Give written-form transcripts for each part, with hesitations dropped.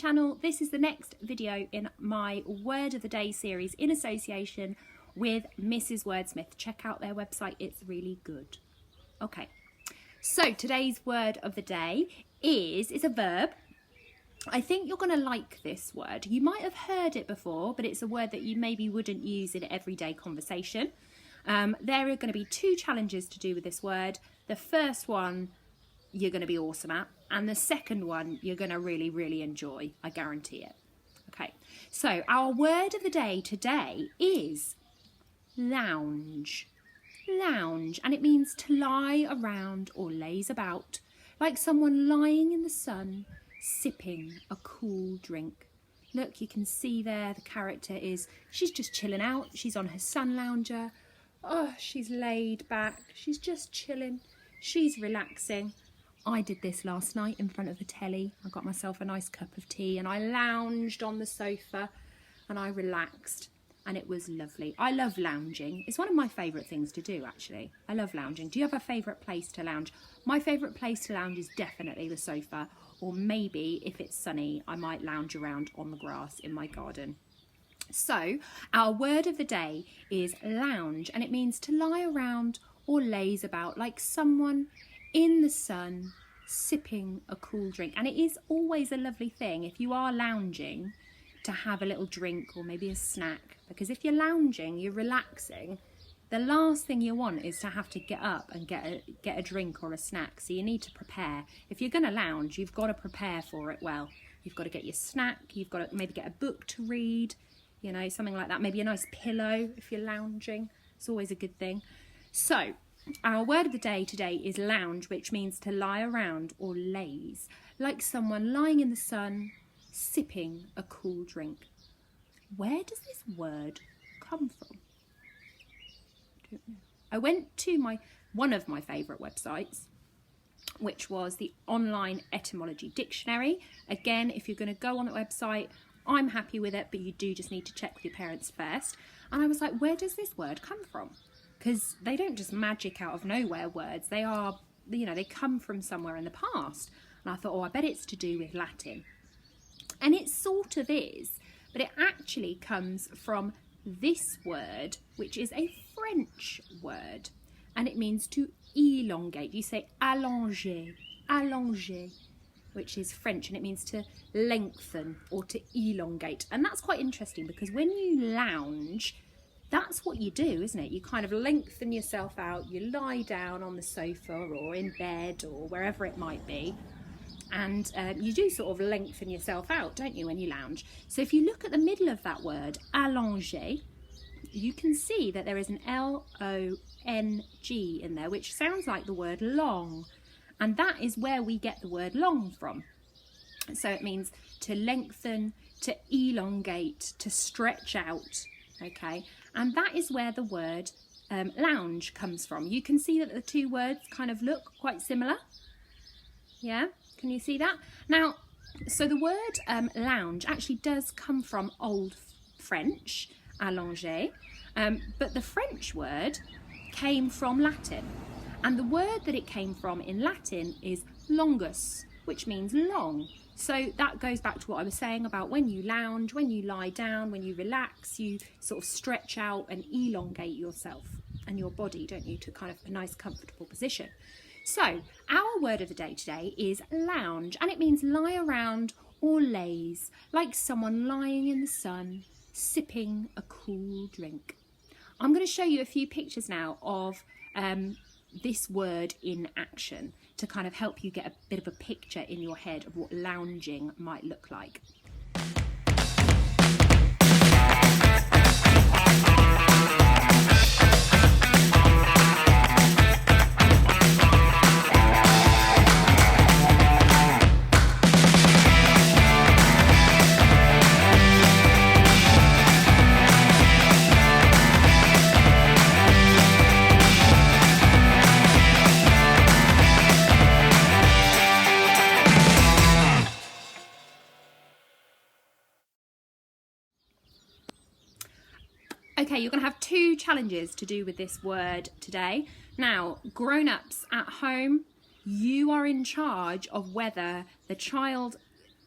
channel. This is the next video in my Word of the Day series in association with Mrs. Wordsmith. Check out their website, it's really good. Okay, so today's word of the day is a verb. I think you're going to like this word. You might have heard it before, but it's a word that you maybe wouldn't use in everyday conversation. There are going to be two challenges to do with this word. The first one you're going to be awesome at, and the second one you're going to really, really enjoy. I guarantee it. Okay, so our word of the day today is lounge. Lounge, and it means to lie around or laze about, like someone lying in the sun, sipping a cool drink. Look, you can see there the character she's just chilling out. She's on her sun lounger. Oh, she's laid back. She's just chilling. She's relaxing. I did this last night in front of the telly. I got myself a nice cup of tea and I lounged on the sofa and I relaxed and it was lovely. I love lounging. It's one of my favourite things to do, actually. I love lounging. Do you have a favourite place to lounge? My favourite place to lounge is definitely the sofa, or maybe if it's sunny, I might lounge around on the grass in my garden. So our word of the day is lounge, and it means to lie around or laze about like someone in the sun sipping a cool drink. And it is always a lovely thing if you are lounging to have a little drink or maybe a snack, because if you're lounging, you're relaxing, the last thing you want is to have to get up and get a drink or a snack. So you need to prepare. If you're going to lounge, you've got to prepare for it well. You've got to get your snack, you've got to maybe get a book to read, you know, something like that. Maybe a nice pillow if you're lounging. It's always a good thing. So our word of the day today is lounge, which means to lie around or laze, like someone lying in the sun, sipping a cool drink. Where does this word come from? I don't know. I went to one of my favourite websites, which was the online etymology dictionary. Again, if you're going to go on the website, I'm happy with it, but you do just need to check with your parents first. And I was like, where does this word come from? Because they don't just magic out of nowhere words. They are, you know, they come from somewhere in the past. And I thought, oh, I bet it's to do with Latin. And it sort of is, but it actually comes from this word, which is a French word. And it means to elongate. You say allonger, allonger, which is French, and it means to lengthen or to elongate. And that's quite interesting because when you lounge, that's what you do, isn't it? You kind of lengthen yourself out, you lie down on the sofa or in bed or wherever it might be, and you do sort of lengthen yourself out, don't you, when you lounge? So if you look at the middle of that word, allonger, you can see that there is an L-O-N-G in there, which sounds like the word long, and that is where we get the word long from. So it means to lengthen, to elongate, to stretch out, okay? And that is where the word lounge comes from. You can see that the two words kind of look quite similar. Yeah, can you see that? Now, so the word lounge actually does come from Old French, allonger, but the French word came from Latin. And the word that it came from in Latin is longus, which means long. So that goes back to what I was saying about when you lounge, when you lie down, when you relax, you sort of stretch out and elongate yourself and your body, don't you, to kind of a nice comfortable position. So our word of the day today is lounge, and it means lie around or laze, like someone lying in the sun, sipping a cool drink. I'm going to show you a few pictures now of this word in action to kind of help you get a bit of a picture in your head of what lounging might look like. Okay, you're going to have two challenges to do with this word today. Now, grown-ups at home, you are in charge of whether the child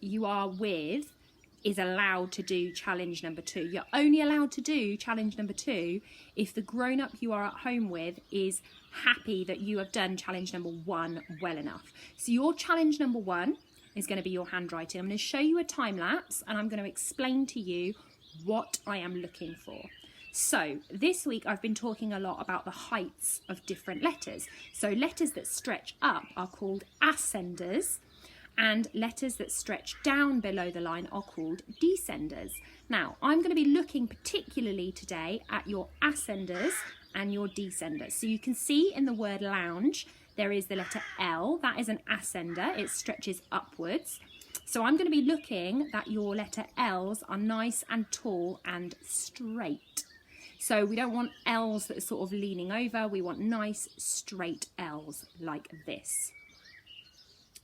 you are with is allowed to do challenge number 2. You're only allowed to do challenge number 2 if the grown-up you are at home with is happy that you have done challenge number 1 well enough. So your challenge number 1 is going to be your handwriting. I'm going to show you a time lapse and I'm going to explain to you what I am looking for. So this week I've been talking a lot about the heights of different letters. So letters that stretch up are called ascenders, and letters that stretch down below the line are called descenders. Now, I'm going to be looking particularly today at your ascenders and your descenders. So you can see in the word lounge, there is the letter L. That is an ascender. It stretches upwards. So I'm going to be looking that your letter L's are nice and tall and straight. So we don't want L's that are sort of leaning over. We want nice, straight L's like this.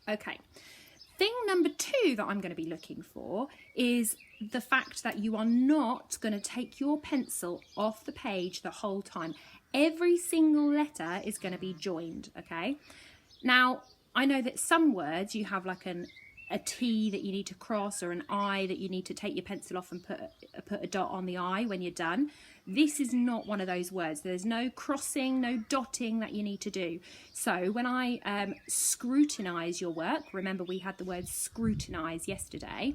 Okay. Thing number 2 that I'm going to be looking for is the fact that you are not going to take your pencil off the page the whole time. Every single letter is going to be joined, okay? Now, I know that some words you have like a T that you need to cross or an I that you need to take your pencil off and put a dot on the I when you're done. This is not one of those words. There's no crossing, no dotting that you need to do. So when I scrutinise your work, remember we had the word scrutinise yesterday.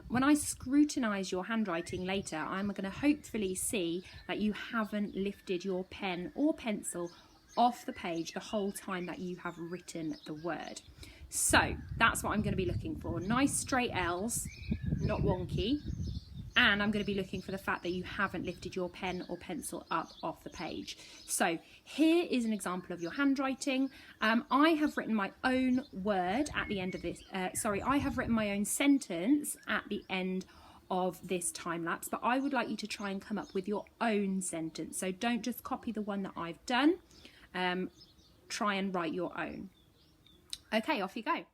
When I scrutinise your handwriting later, I'm going to hopefully see that you haven't lifted your pen or pencil off the page the whole time that you have written the word. So that's what I'm going to be looking for. Nice straight L's, not wonky. And I'm going to be looking for the fact that you haven't lifted your pen or pencil up off the page. So here is an example of your handwriting. I have written my own word at the end of this. I have written my own sentence at the end of this time lapse, but I would like you to try and come up with your own sentence. So don't just copy the one that I've done. Try and write your own. Okay, off you go.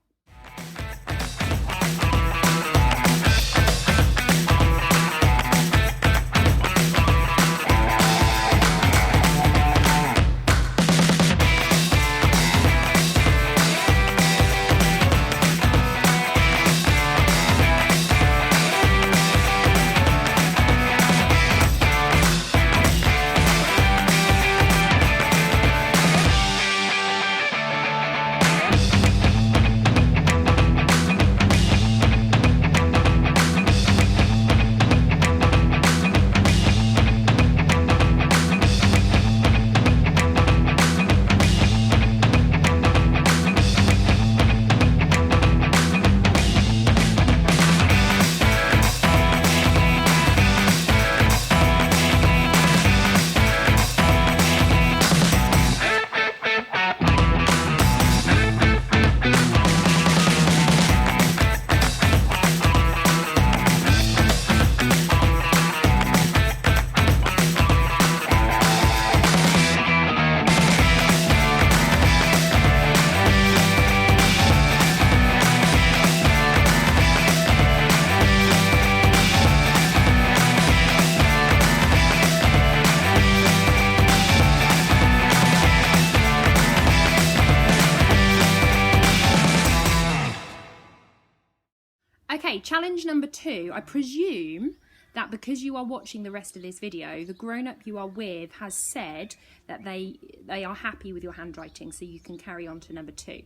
Okay, challenge number 2. I presume that because you are watching the rest of this video, the grown-up you are with has said that they are happy with your handwriting, so you can carry on to number 2.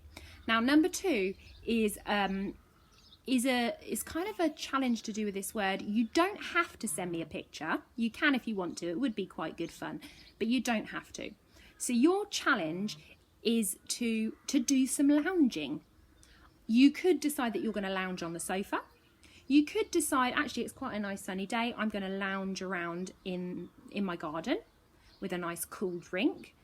Now, number 2 is kind of a challenge to do with this word. You don't have to send me a picture. You can if you want to. It would be quite good fun, but you don't have to. So your challenge is to do some lounging. You could decide that you're going to lounge on the sofa. You could decide, actually, it's quite a nice sunny day. I'm going to lounge around in my garden with a nice cool drink.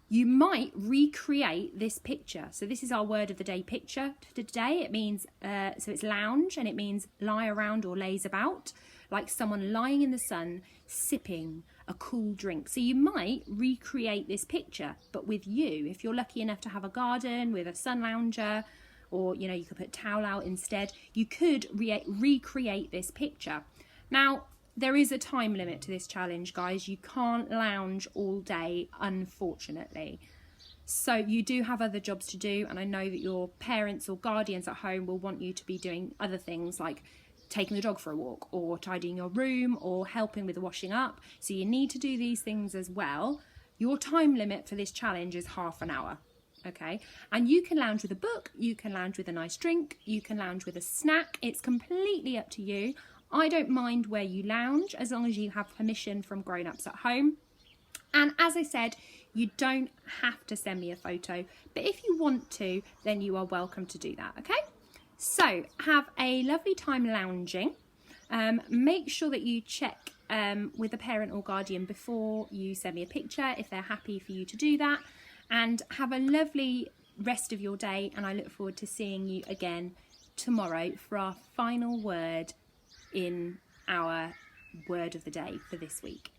You might recreate this picture. So this is our word of the day picture today. It means, so it's lounge, and it means lie around or laze about, like someone lying in the sun, sipping a cool drink. So you might recreate this picture, but with you. If you're lucky enough to have a garden with a sun lounger, or, you know, you could put a towel out instead, you could recreate this picture. Now, there is a time limit to this challenge, guys. You can't lounge all day, unfortunately. So you do have other jobs to do, and I know that your parents or guardians at home will want you to be doing other things like taking the dog for a walk or tidying your room or helping with the washing up. So you need to do these things as well. Your time limit for this challenge is half an hour. Okay, and you can lounge with a book, you can lounge with a nice drink, you can lounge with a snack. It's completely up to you. I don't mind where you lounge as long as you have permission from grown-ups at home. And as I said, you don't have to send me a photo, but if you want to, then you are welcome to do that, okay? So have a lovely time lounging. Make sure that you check with a parent or guardian before you send me a picture if they're happy for you to do that. And have a lovely rest of your day, and I look forward to seeing you again tomorrow for our final word in our word of the day for this week.